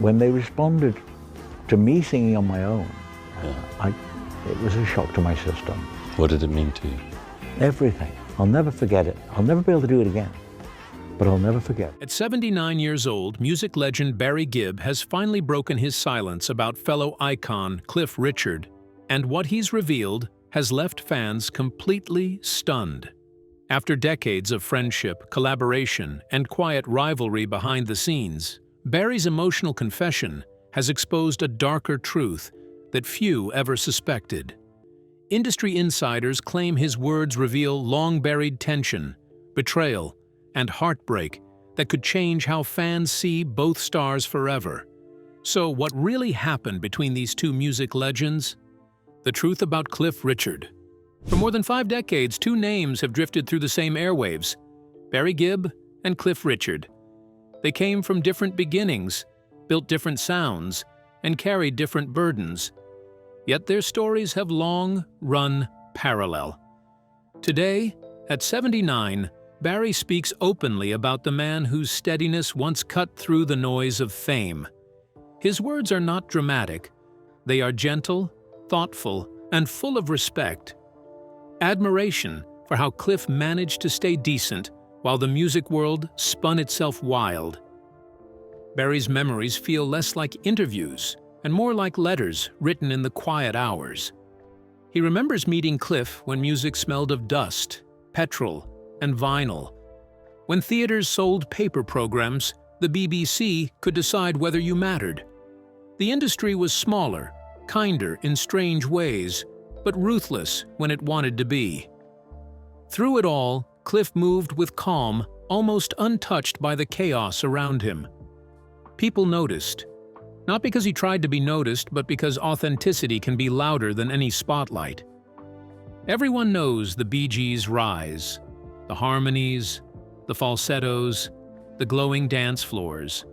When they responded to me singing on my own, Yeah. it was a shock to my system. What did it mean to you? Everything. I'll never forget it. I'll never be able to do it again, but I'll never forget. At 79 years old, music legend Barry Gibb has finally broken his silence about fellow icon Cliff Richard, and what he's revealed has left fans completely stunned. After decades of friendship, collaboration, and quiet rivalry behind the scenes, Barry's emotional confession has exposed a darker truth that few ever suspected. Industry insiders claim his words reveal long-buried tension, betrayal, and heartbreak that could change how fans see both stars forever. So what really happened between these two music legends? The truth about Cliff Richard. For more than 5 decades, two names have drifted through the same airwaves: Barry Gibb and Cliff Richard. They came from different beginnings, built different sounds, and carried different burdens. Yet their stories have long run parallel. Today, at 79, Barry speaks openly about the man whose steadiness once cut through the noise of fame. His words are not dramatic. They are gentle, thoughtful, and full of respect. Admiration for how Cliff managed to stay decent while the music world spun itself wild. Barry's memories feel less like interviews and more like letters written in the quiet hours. He remembers meeting Cliff when music smelled of dust, petrol, and vinyl. When theaters sold paper programs, the BBC could decide whether you mattered. The industry was smaller, kinder in strange ways, but ruthless when it wanted to be. Through it all, Cliff moved with calm, almost untouched by the chaos around him. People noticed, not because he tried to be noticed, but because authenticity can be louder than any spotlight. Everyone knows the Bee Gees' rise, the harmonies, the falsettos, the glowing dance floors.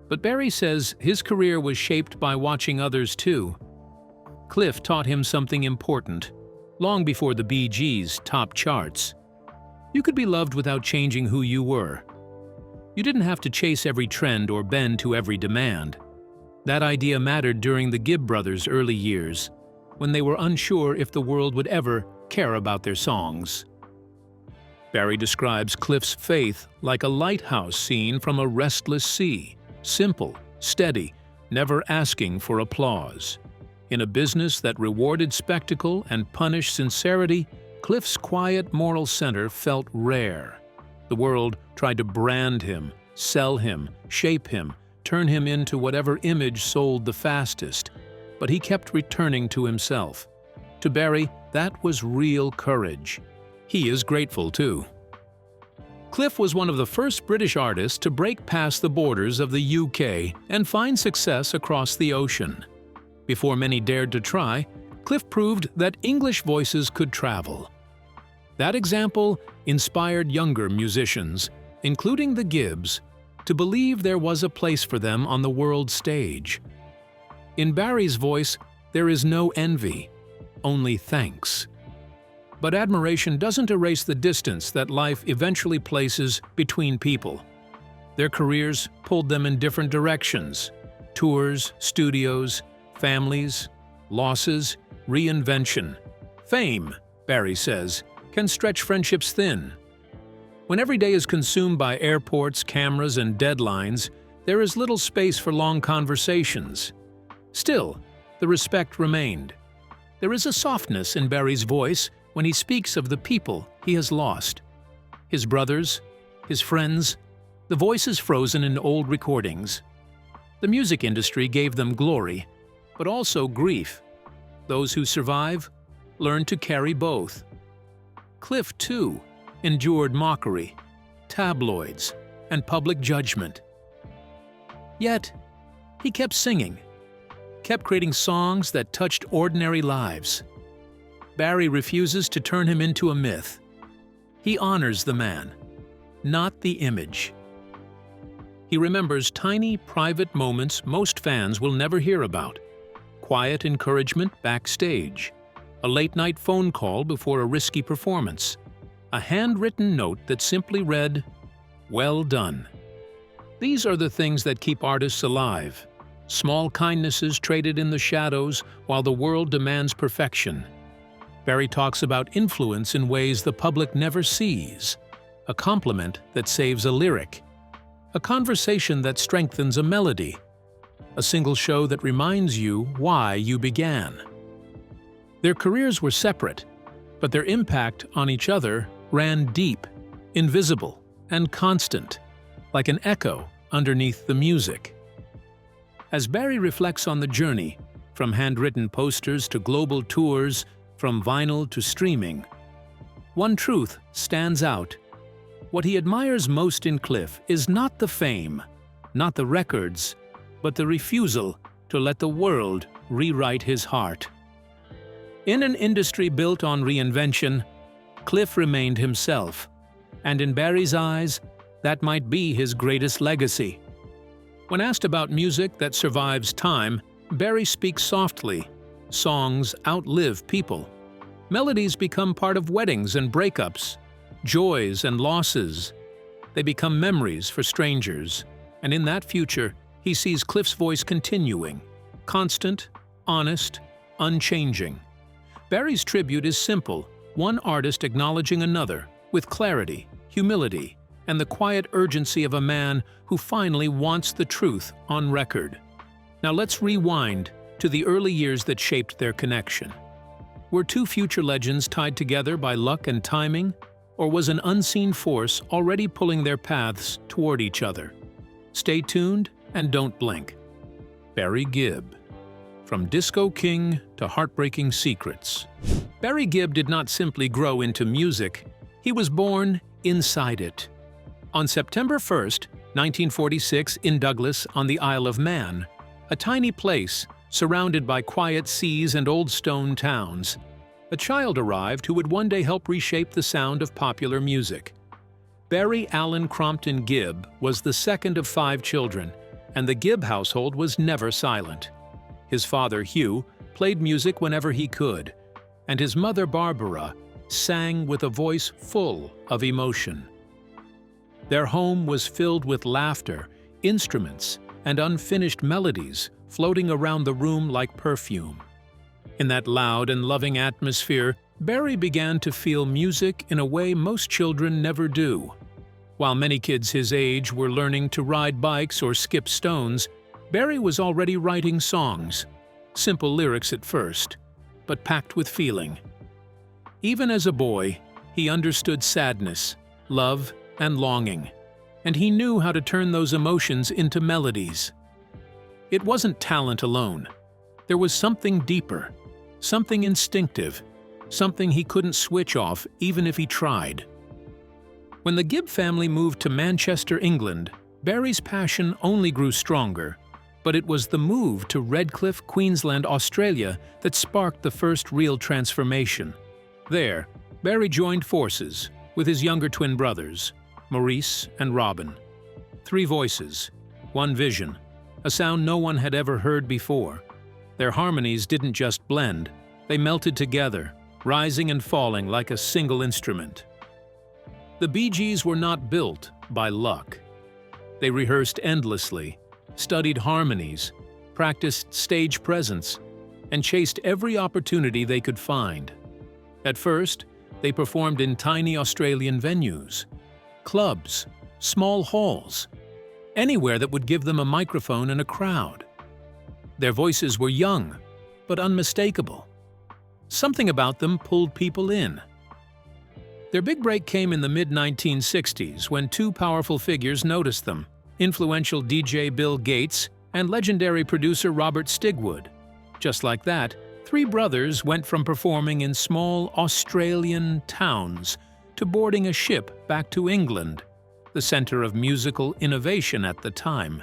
But Barry says his career was shaped by watching others too. Cliff taught him something important, long before the Bee Gees topped charts. You could be loved without changing who you were. You didn't have to chase every trend or bend to every demand. That idea mattered during the Gibb brothers' early years, when they were unsure if the world would ever care about their songs. Barry describes Cliff's faith like a lighthouse seen from a restless sea, simple, steady, never asking for applause. In a business that rewarded spectacle and punished sincerity, Cliff's quiet moral center felt rare. The world tried to brand him, sell him, shape him, turn him into whatever image sold the fastest, but he kept returning to himself. To Barry, that was real courage. He is grateful too. Cliff was one of the first British artists to break past the borders of the UK and find success across the ocean. Before many dared to try, Cliff proved that English voices could travel. That example inspired younger musicians, including the Gibbs, to believe there was a place for them on the world stage. In Barry's voice, there is no envy, only thanks. But admiration doesn't erase the distance that life eventually places between people. Their careers pulled them in different directions: tours, studios, families, losses, reinvention. Fame, Barry says, can stretch friendships thin. When every day is consumed by airports, cameras, and deadlines, there is little space for long conversations. Still, the respect remained. There is a softness in Barry's voice when he speaks of the people he has lost. His brothers, his friends, the voices frozen in old recordings. The music industry gave them glory, but also grief. Those who survive learn to carry both. Cliff, too, endured mockery, tabloids, and public judgment. Yet, he kept singing, kept creating songs that touched ordinary lives. Barry refuses to turn him into a myth. He honors the man, not the image. He remembers tiny, private moments most fans will never hear about. Quiet encouragement backstage, a late-night phone call before a risky performance, a handwritten note that simply read, "Well done." These are the things that keep artists alive. Small kindnesses traded in the shadows while the world demands perfection. Barry talks about influence in ways the public never sees. A compliment that saves a lyric. A conversation that strengthens a melody. A single show that reminds you why you began. Their careers were separate, but their impact on each other ran deep, invisible, and constant, like an echo underneath the music. As Barry reflects on the journey, from handwritten posters to global tours, from vinyl to streaming, one truth stands out. What he admires most in Cliff is not the fame, not the records, but the refusal to let the world rewrite his heart. In an industry built on reinvention, Cliff remained himself, and in Barry's eyes, that might be his greatest legacy. When asked about music that survives time, Barry speaks softly. Songs outlive people. Melodies become part of weddings and breakups, joys and losses. They become memories for strangers, and in that future, he sees Cliff's voice continuing, constant, honest, unchanging. Barry's tribute is simple, one artist acknowledging another, with clarity, humility, and the quiet urgency of a man who finally wants the truth on record. Now let's rewind to the early years that shaped their connection. Were two future legends tied together by luck and timing, or was an unseen force already pulling their paths toward each other? Stay tuned and don't blink. Barry Gibb. From Disco King to Heartbreaking Secrets. Barry Gibb did not simply grow into music, he was born inside it. On September 1, 1946, in Douglas on the Isle of Man, a tiny place surrounded by quiet seas and old stone towns, a child arrived who would one day help reshape the sound of popular music. Barry Allen Crompton Gibb was the second of 5 children, and the Gibb household was never silent. His father, Hugh, played music whenever he could, and his mother, Barbara, sang with a voice full of emotion. Their home was filled with laughter, instruments, and unfinished melodies floating around the room like perfume. In that loud and loving atmosphere, Barry began to feel music in a way most children never do. While many kids his age were learning to ride bikes or skip stones, Barry was already writing songs. Simple lyrics at first, but packed with feeling. Even as a boy, he understood sadness, love, and longing, and he knew how to turn those emotions into melodies. It wasn't talent alone. There was something deeper, something instinctive, something he couldn't switch off even if he tried. When the Gibb family moved to Manchester, England, Barry's passion only grew stronger, but it was the move to Redcliffe, Queensland, Australia that sparked the first real transformation. There, Barry joined forces with his younger twin brothers, Maurice and Robin. 3 voices, 1 vision, a sound no one had ever heard before. Their harmonies didn't just blend, they melted together, rising and falling like a single instrument. The Bee Gees were not built by luck. They rehearsed endlessly, studied harmonies, practiced stage presence, and chased every opportunity they could find. At first, they performed in tiny Australian venues, clubs, small halls, anywhere that would give them a microphone and a crowd. Their voices were young, but unmistakable. Something about them pulled people in. Their big break came in the mid-1960s when 2 powerful figures noticed them, influential DJ Bill Gates and legendary producer Robert Stigwood. Just like that, 3 brothers went from performing in small Australian towns to boarding a ship back to England, the center of musical innovation at the time.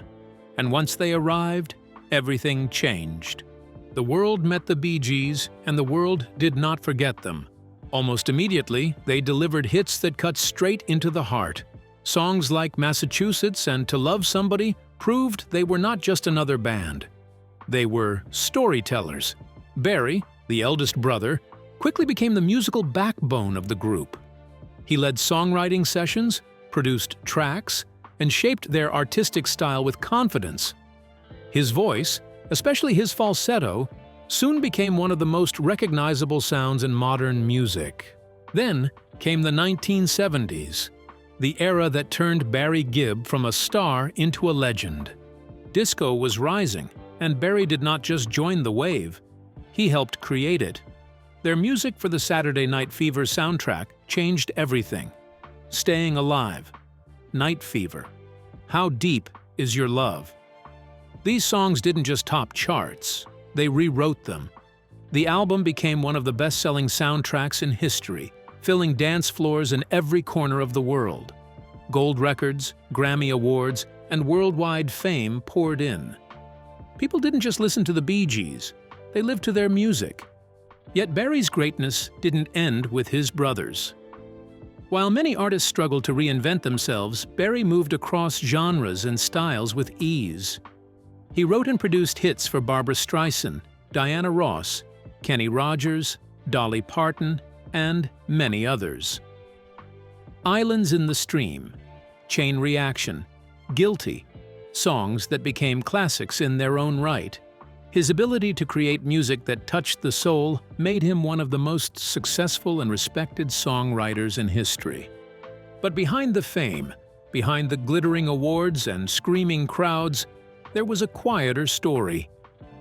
And once they arrived, everything changed. The world met the Bee Gees, and the world did not forget them. Almost immediately, they delivered hits that cut straight into the heart. Songs like Massachusetts and To Love Somebody proved they were not just another band. They were storytellers. Barry, the eldest brother, quickly became the musical backbone of the group. He led songwriting sessions, produced tracks, and shaped their artistic style with confidence. His voice, especially his falsetto, soon became one of the most recognizable sounds in modern music. Then came the 1970s, the era that turned Barry Gibb from a star into a legend. Disco was rising, and Barry did not just join the wave, he helped create it. Their music for the Saturday Night Fever soundtrack changed everything. Staying Alive, Night Fever, How Deep Is Your Love? These songs didn't just top charts, they rewrote them. The album became one of the best-selling soundtracks in history, filling dance floors in every corner of the world. Gold records, Grammy Awards, and worldwide fame poured in. People didn't just listen to the Bee Gees, they lived to their music. Yet Barry's greatness didn't end with his brothers. While many artists struggled to reinvent themselves, Barry moved across genres and styles with ease. He wrote and produced hits for Barbra Streisand, Diana Ross, Kenny Rogers, Dolly Parton, and many others. Islands in the Stream, Chain Reaction, Guilty, songs that became classics in their own right. His ability to create music that touched the soul made him one of the most successful and respected songwriters in history. But behind the fame, behind the glittering awards and screaming crowds, there was a quieter story,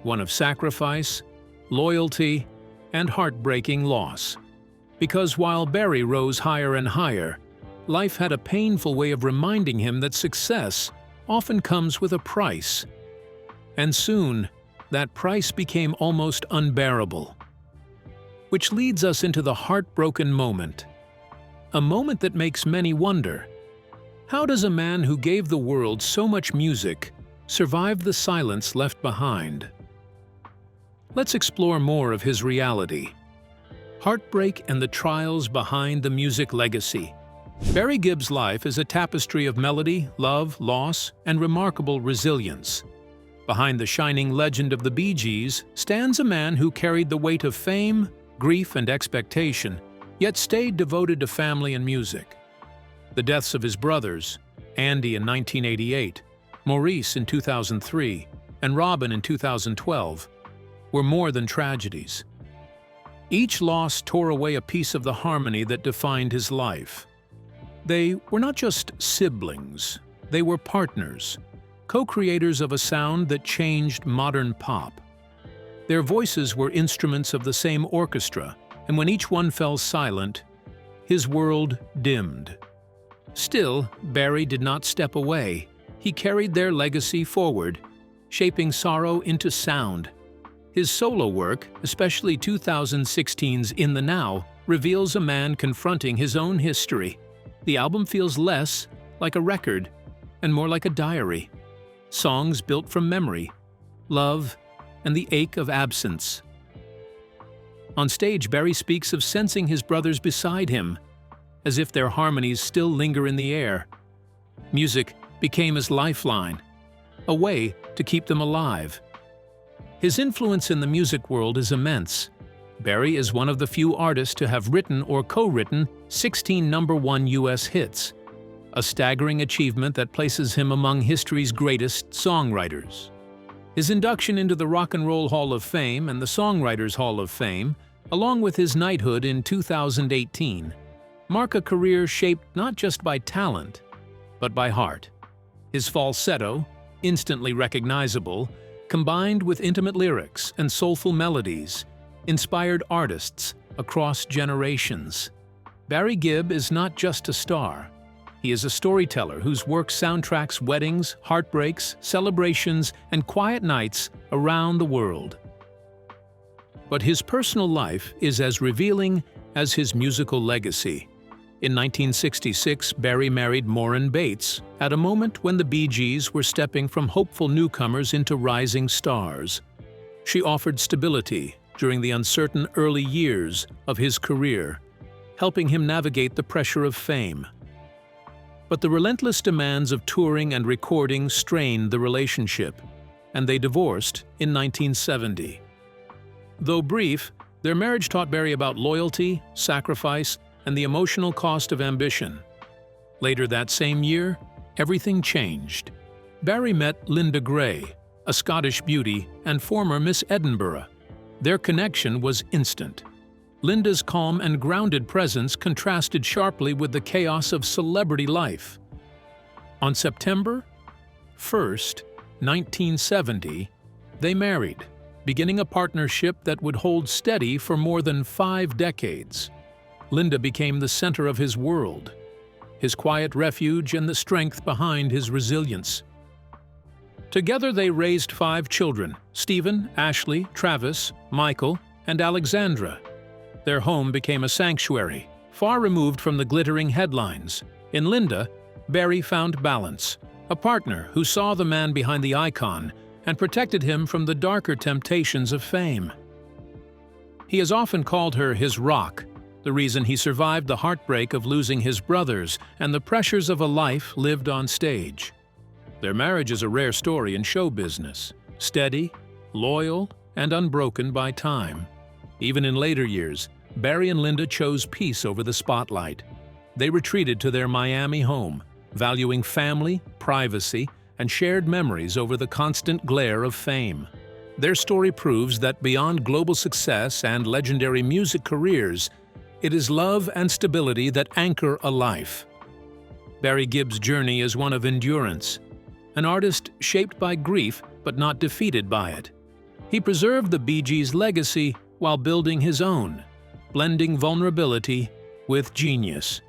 one of sacrifice, loyalty, and heartbreaking loss. Because while Barry rose higher and higher, life had a painful way of reminding him that success often comes with a price. And soon, that price became almost unbearable. Which leads us into the heartbroken moment. A moment that makes many wonder, how does a man who gave the world so much music survive the silence left behind? Let's explore more of his reality. Heartbreak and the trials behind the music legacy. Barry Gibb's life is a tapestry of melody, love, loss, and remarkable resilience. Behind the shining legend of the Bee Gees stands a man who carried the weight of fame, grief, and expectation, yet stayed devoted to family and music. The deaths of his brothers, Andy in 1988, Maurice in 2003, and Robin in 2012, were more than tragedies. Each loss tore away a piece of the harmony that defined his life. They were not just siblings, they were partners, co-creators of a sound that changed modern pop. Their voices were instruments of the same orchestra, and when each one fell silent, his world dimmed. Still, Barry did not step away. He carried their legacy forward, shaping sorrow into sound. His solo work, especially 2016's In the Now, reveals a man confronting his own history. The album feels less like a record and more like a diary. Songs built from memory, love, and the ache of absence. On stage, Barry speaks of sensing his brothers beside him, as if their harmonies still linger in the air. Music became his lifeline, a way to keep them alive. His influence in the music world is immense. Barry is one of the few artists to have written or co-written 16 #1 US hits, a staggering achievement that places him among history's greatest songwriters. His induction into the Rock and Roll Hall of Fame and the Songwriters Hall of Fame, along with his knighthood in 2018, mark a career shaped not just by talent, but by heart. His falsetto, instantly recognizable, combined with intimate lyrics and soulful melodies, inspired artists across generations. Barry Gibb is not just a star. He is a storyteller whose work soundtracks weddings, heartbreaks, celebrations, and quiet nights around the world. But his personal life is as revealing as his musical legacy. In 1966, Barry married Maureen Bates at a moment when the Bee Gees were stepping from hopeful newcomers into rising stars. She offered stability during the uncertain early years of his career, helping him navigate the pressure of fame. But the relentless demands of touring and recording strained the relationship, and they divorced in 1970. Though brief, their marriage taught Barry about loyalty, sacrifice, and the emotional cost of ambition. Later that same year, everything changed. Barry met Linda Gray, a Scottish beauty and former Miss Edinburgh. Their connection was instant. Linda's calm and grounded presence contrasted sharply with the chaos of celebrity life. On September 1st, 1970, they married, beginning a partnership that would hold steady for more than 5 decades. Linda became the center of his world, his quiet refuge and the strength behind his resilience. Together they raised 5 children: Stephen, Ashley, Travis, Michael, and Alexandra. Their home became a sanctuary, far removed from the glittering headlines. In Linda, Barry found balance, a partner who saw the man behind the icon and protected him from the darker temptations of fame. He has often called her his rock, the reason he survived the heartbreak of losing his brothers and the pressures of a life lived on stage. Their marriage is a rare story in show business, steady, loyal, and unbroken by time. Even in later years, Barry and Linda chose peace over the spotlight. They retreated to their Miami home, valuing family, privacy, and shared memories over the constant glare of fame. Their story proves that beyond global success and legendary music careers, it is love and stability that anchor a life. Barry Gibb's journey is one of endurance, an artist shaped by grief but not defeated by it. He preserved the Bee Gees' legacy while building his own, blending vulnerability with genius.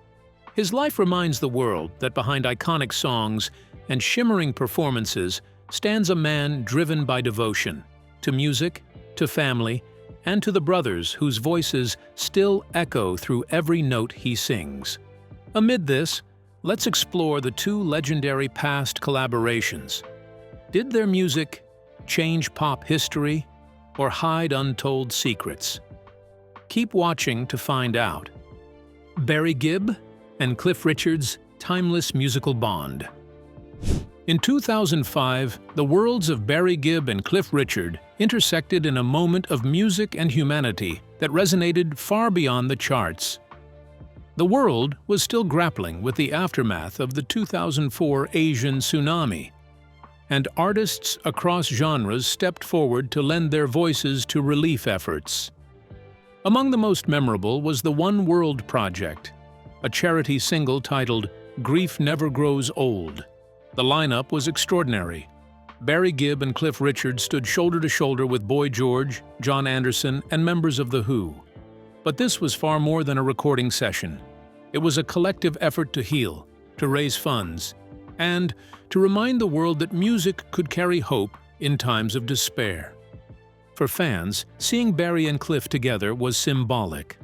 His life reminds the world that behind iconic songs and shimmering performances stands a man driven by devotion to music, to family, and to the brothers whose voices still echo through every note he sings. Amid this, let's explore the 2 legendary past collaborations. Did their music change pop history or hide untold secrets? Keep watching to find out. Barry Gibb and Cliff Richard's timeless musical bond. In 2005, the worlds of Barry Gibb and Cliff Richard intersected in a moment of music and humanity that resonated far beyond the charts. The world was still grappling with the aftermath of the 2004 Asian tsunami, and artists across genres stepped forward to lend their voices to relief efforts. Among the most memorable was the One World Project, a charity single titled "Grief Never Grows Old." The lineup was extraordinary. Barry Gibb and Cliff Richard stood shoulder to shoulder with Boy George, John Anderson, and members of The Who. But this was far more than a recording session. It was a collective effort to heal, to raise funds, and to remind the world that music could carry hope in times of despair. For fans, seeing Barry and Cliff together was symbolic.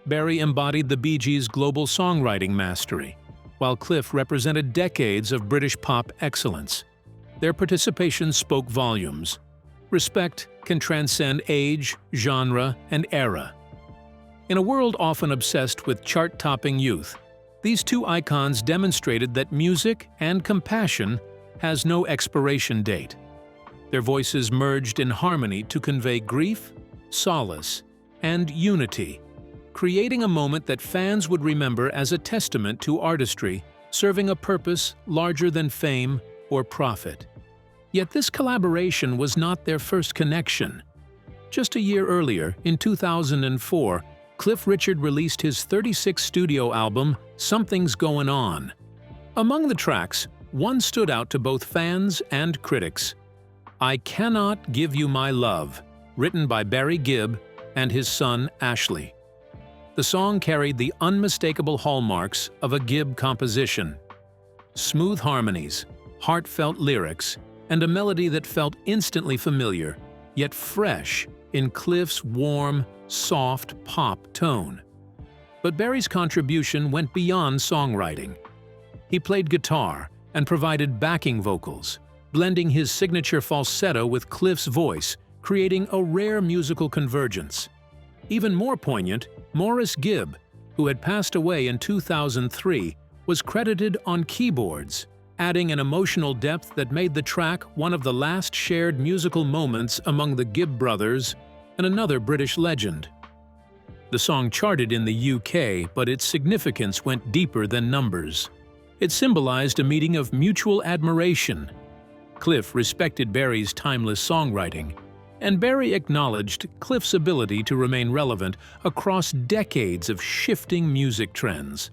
Barry embodied the Bee Gees' global songwriting mastery, while Cliff represented decades of British pop excellence. Their participation spoke volumes. Respect can transcend age, genre, and era. In a world often obsessed with chart-topping youth, these 2 icons demonstrated that music and compassion has no expiration date. Their voices merged in harmony to convey grief, solace, and unity, creating a moment that fans would remember as a testament to artistry, serving a purpose larger than fame or profit. Yet this collaboration was not their first connection. Just a year earlier, in 2004, Cliff Richard released his 36th studio album, Something's Goin' On. Among the tracks, one stood out to both fans and critics: I Cannot Give You My Love, written by Barry Gibb and his son Ashley. The song carried the unmistakable hallmarks of a Gibb composition: smooth harmonies, heartfelt lyrics, and a melody that felt instantly familiar, yet fresh in Cliff's warm, soft pop tone. But Barry's contribution went beyond songwriting. He played guitar and provided backing vocals, blending his signature falsetto with Cliff's voice, creating a rare musical convergence. Even more poignant, Maurice Gibb, who had passed away in 2003, was credited on keyboards, adding an emotional depth that made the track one of the last shared musical moments among the Gibb brothers and another British legend. The song charted in the UK, but its significance went deeper than numbers. It symbolized a meeting of mutual admiration. Cliff respected Barry's timeless songwriting, and Barry acknowledged Cliff's ability to remain relevant across decades of shifting music trends.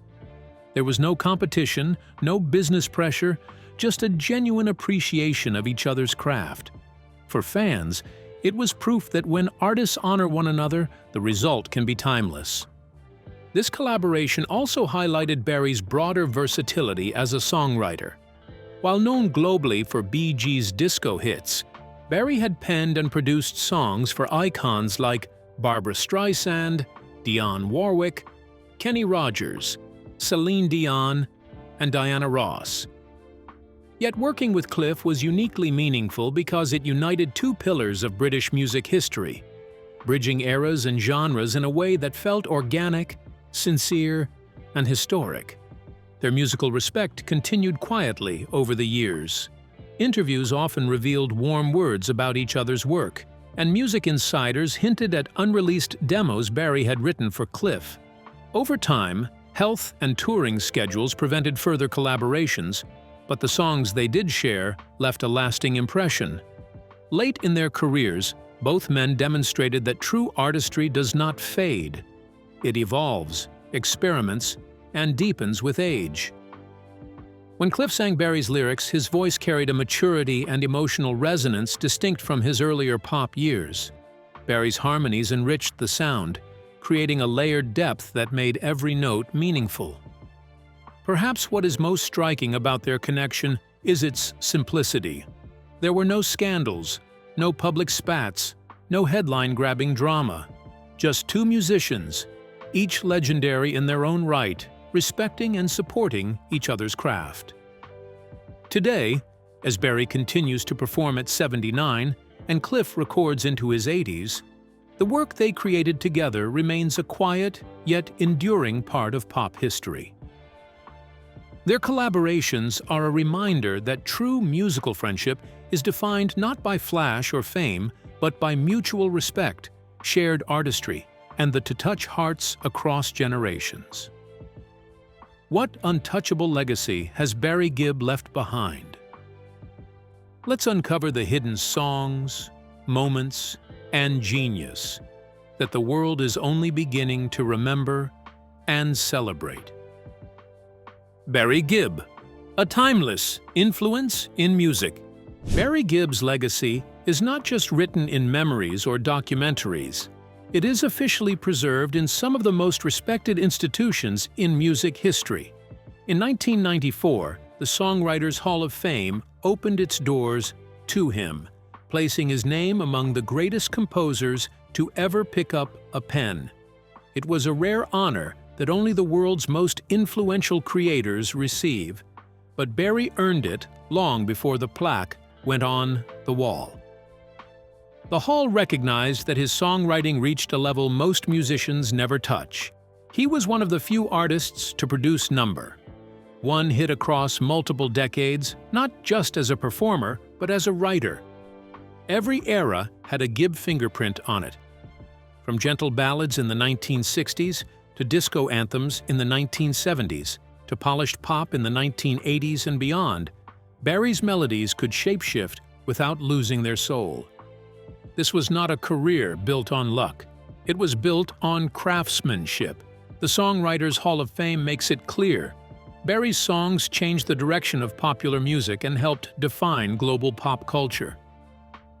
There was no competition, no business pressure, just a genuine appreciation of each other's craft. For fans, it was proof that when artists honor one another, the result can be timeless. This collaboration also highlighted Barry's broader versatility as a songwriter. While known globally for Bee Gees' disco hits, Barry had penned and produced songs for icons like Barbra Streisand, Dionne Warwick, Kenny Rogers, Celine Dion, and Diana Ross. Yet working with Cliff was uniquely meaningful because it united two pillars of British music history, bridging eras and genres in a way that felt organic, sincere, and historic. Their musical respect continued quietly over the years. Interviews often revealed warm words about each other's work, and music insiders hinted at unreleased demos Barry had written for Cliff. Over time, health and touring schedules prevented further collaborations, but the songs they did share left a lasting impression. Late in their careers, both men demonstrated that true artistry does not fade. It evolves, experiments, and deepens with age. When Cliff sang Barry's lyrics, his voice carried a maturity and emotional resonance distinct from his earlier pop years. Barry's harmonies enriched the sound, creating a layered depth that made every note meaningful. Perhaps what is most striking about their connection is its simplicity. There were no scandals, no public spats, no headline-grabbing drama. Just two musicians, each legendary in their own right, respecting and supporting each other's craft. Today, as Barry continues to perform at 79 and Cliff records into his 80s, the work they created together remains a quiet yet enduring part of pop history. Their collaborations are a reminder that true musical friendship is defined not by flash or fame, but by mutual respect, shared artistry, and the to touch hearts across generations. What untouchable legacy has Barry Gibb left behind? Let's uncover the hidden songs, moments, and genius that the world is only beginning to remember and celebrate. Barry Gibb, a timeless influence in music. Barry Gibb's legacy is not just written in memories or documentaries. It is officially preserved in some of the most respected institutions in music history. In 1994, the Songwriters Hall of Fame opened its doors to him, placing his name among the greatest composers to ever pick up a pen. It was a rare honor that only the world's most influential creators receive, but Barry earned it long before the plaque went on the wall. The hall recognized that his songwriting reached a level most musicians never touch. He was one of the few artists to produce number. One hit across multiple decades, not just as a performer, but as a writer. Every era had a Gibb fingerprint on it. From gentle ballads in the 1960s to disco anthems in the 1970s to polished pop in the 1980s and beyond, Barry's melodies could shapeshift without losing their soul. This was not a career built on luck. It was built on craftsmanship. The Songwriters Hall of Fame makes it clear. Barry's songs changed the direction of popular music and helped define global pop culture.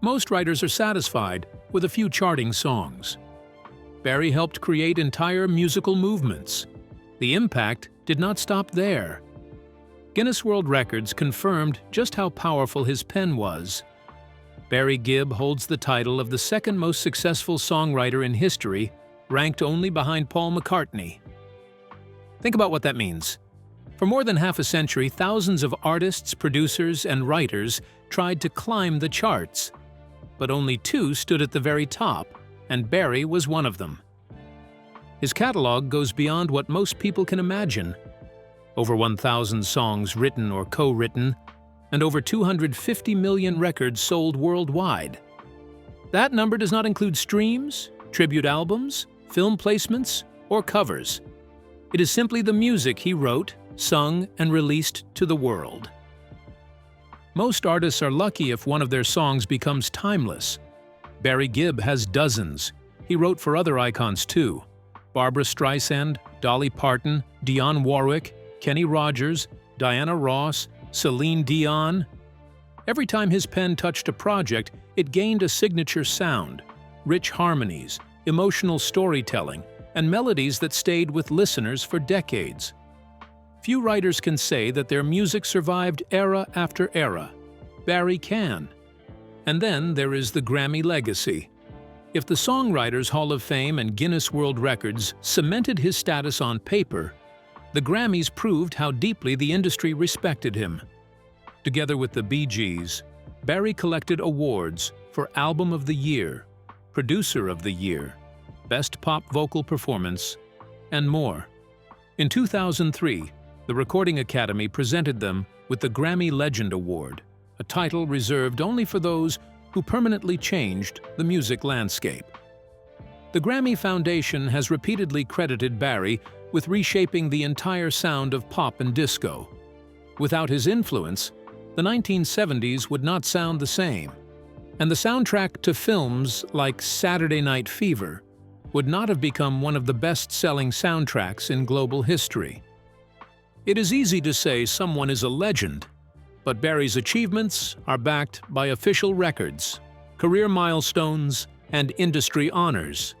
Most writers are satisfied with a few charting songs. Barry helped create entire musical movements. The impact did not stop there. Guinness World Records confirmed just how powerful his pen was. Barry Gibb holds the title of the second most successful songwriter in history, ranked only behind Paul McCartney. Think about what that means. For more than half a century, thousands of artists, producers, and writers tried to climb the charts. But only two stood at the very top, and Barry was one of them. His catalog goes beyond what most people can imagine. Over 1,000 songs written or co-written, and over 250 million records sold worldwide. That number does not include streams, tribute albums, film placements, or covers. It is simply the music he wrote, sung and released to the world. Most artists are lucky if one of their songs becomes timeless. Barry Gibb has dozens. He wrote for other icons too: Barbra Streisand, Dolly Parton, Dionne Warwick, Kenny Rogers, Diana Ross, Celine Dion. Every time his pen touched a project, it gained a signature sound, rich harmonies, emotional storytelling, and melodies that stayed with listeners for decades. Few writers can say that their music survived era after era. Barry can. And then there is the Grammy legacy. If the Songwriters Hall of Fame and Guinness World Records cemented his status on paper, the Grammys proved how deeply the industry respected him. Together with the Bee Gees, Barry collected awards for Album of the Year, Producer of the Year, Best Pop Vocal Performance, and more. In 2003, the Recording Academy presented them with the Grammy Legend Award, a title reserved only for those who permanently changed the music landscape. The Grammy Foundation has repeatedly credited Barry with reshaping the entire sound of pop and disco. Without his influence, the 1970s would not sound the same, and the soundtrack to films like Saturday Night Fever would not have become one of the best-selling soundtracks in global history. It is easy to say someone is a legend, but Barry's achievements are backed by official records, career milestones, and industry honors.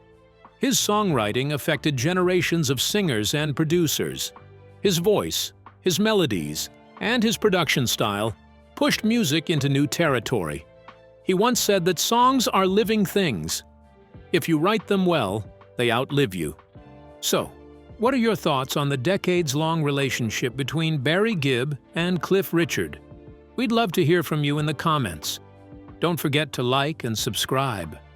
His songwriting affected generations of singers and producers. His voice, his melodies, and his production style pushed music into new territory. He once said that songs are living things. If you write them well, they outlive you. So, what are your thoughts on the decades-long relationship between Barry Gibb and Cliff Richard? We'd love to hear from you in the comments. Don't forget to like and subscribe.